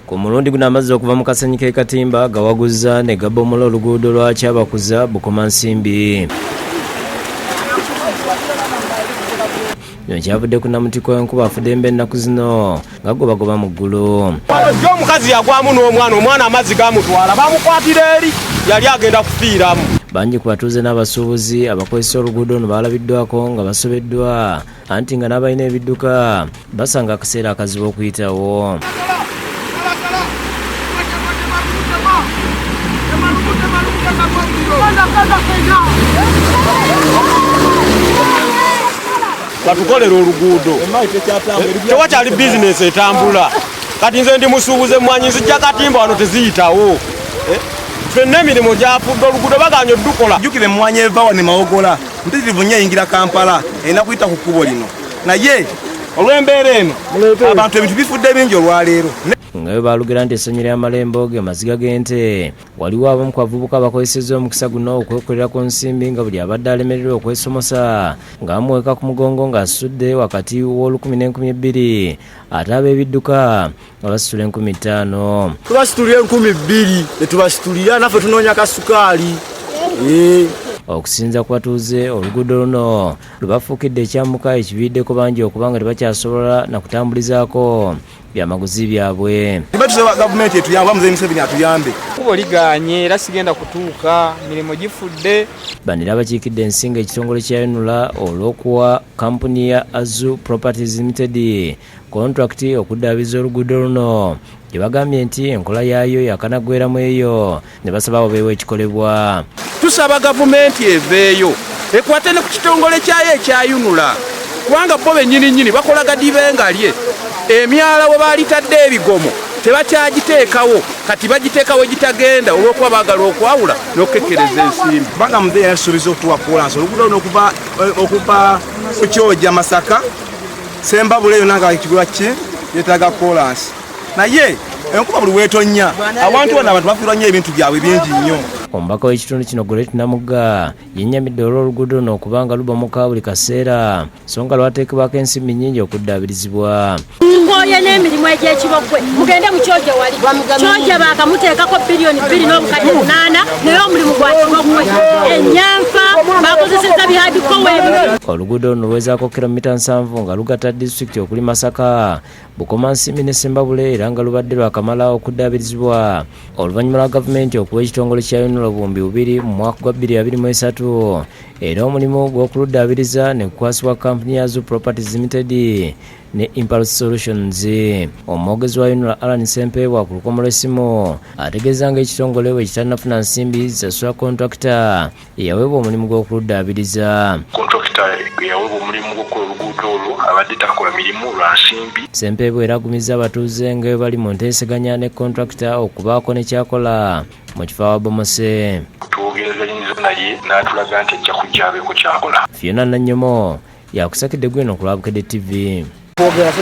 Ku mulundi guno amazzi okuva mu kasenyi k'e Katimba gawaguza ne gabomola oluguudo lwa Kyabakuza Bukoma Nsimbi. Kyavudde ku namutiko enkuba afudde embe ennaku zino gagobagoba mu ggulu. Omukazi yagwamu n'omwana amazzi gamutwala bamukwatira eri yali agenda kufiiramu. Bangi ku batuuze n'abasuubuzi abakozesa oluguudo ono baalabiddwako nga basobeddwa anti nga n'abalina ebidduka basanga akaseera akazibu okuyitawo. Batukolera oluguudo tewakyali bizinesi etambula kati nze ndi musuubuze mwanyi nzijja Katimba wano teziyitawo ffenna emirimu gyafudde oluguudo baganya oddukola. Jjukira emmwanyi eva wano Mawogola mpitirivu nnyo eyingira Kampala erina kuyita ku kkubo lino naye olw'embeera eno abantu ebintu bifudde bingi olwaleero. Nga bwe baalugera nti essanyu ly'amalembo ge maziga g'ente waliwo abamu ku bavubuka abakozesezza omukisa guno okwekolera ku nsimbi nga buli abadde alemererwa okwesomosa nga bamuweeka ku mugongo ng'asitudde wakati w'olukumi n'enkumi 2 ate ab'ebidduka nga basitula 5,000. Tubasitulira 2,000 ne tubasitulira naffe tunoonya kasukaali. Okusinza ku batuuze oluguudo luno lubafuukidde ekyammuka ekiviiddeko bangi okuba nga tebakyasobola na kutambulizaako byamaguzi byabwe. Tusaba gavumenti etuyamba, Mzee Museveni atuyambe. Kubo liganye era sigenda kutuuka, mirimo gifudde. Banira bakiikidde ensinga ekitongole kya Yunula olw'okuwa kampuni ya Azu Properties Limited kontrakiti okuddaabiza oluguudo luno gye bagambye nti enkola yaayo yakanagweramu eyo ne basaba abo beewa ekikolebwa. Tusaba gavumenti eveeyo ekwate ne ku kitongole kyayo ekya Yunula kubanga bo bennyini bakola gadibengalye emyala we baalitadde ebigomo tebakyagiteekawo kati bagiteekawo gitagenda olw'okuba baagala okwawula n'okukekkereza ensimbi. Kubanga Mzee yasuubiza okutuwa kolansi oluguudo luno okuva ku Kyoja Masaka Sembabule yonna nga ekigula ki yeetaaga kolansi naye enkuba buli weetonnya abantu bonna abantu bafiirwa nnyo ebintu byabwe bingi nnyo. Omubaka w'ekitundu kino Goretti Namugga yennyamidde olw'oluguudo luno okubanga lubomoka buli kaseera so nga lwateekebwako ensimbi nnyingi okuddaabirizibwa. Nkooye n'emirimu egy'ekibokwe mugende mu Kyoja wali Kyoja baakamuteekako bilioni 2 n'obukadde 8 naye omulimu gwa kibokwe ennyanfa bakozesezza bihadikowe ebyo. Oluguudo luno luwezaako kilomita 7 nga lugatta disitulikiti okuli Masaka, Bukoma Nsimbi ne Sembabule era nga lubadde lwakamala okuddaabirizibwa oluvannyuma lwa gavumenti okuwa ekitongole kya Yunula obuwumbi 2 mu mwaka gwa 2023 era omulimu gw'okuluddaabiriza ne gukwasibwa kampuni ya Azu Properties Limited ne Impulse Solutions. Omwogezi wa Yunula Alan Sempeebwa ku lukomo lw'essimu ategeeza nga ekitongole bwe kitannafuna nsimbi zisasula kontrakita eyaweebwa omulimu gw'okuluddaabiriza. Kontrakita eyaweebwa omulimu gw'okukola oluguudo olwo abadde takola mirimu lwa nsimbi. Sempeebwa era agumizza abatuuze nga bali mu nteeseganya ne kontrakita okubaako ne kyakola mu kifo awabomose. Tuwogerezanyiza naye n'atulaga nti ajja kujja abeeko kyakola. Fiona Nannyomo yakusakidde gwino ku Lwabukedde TV. Kwogera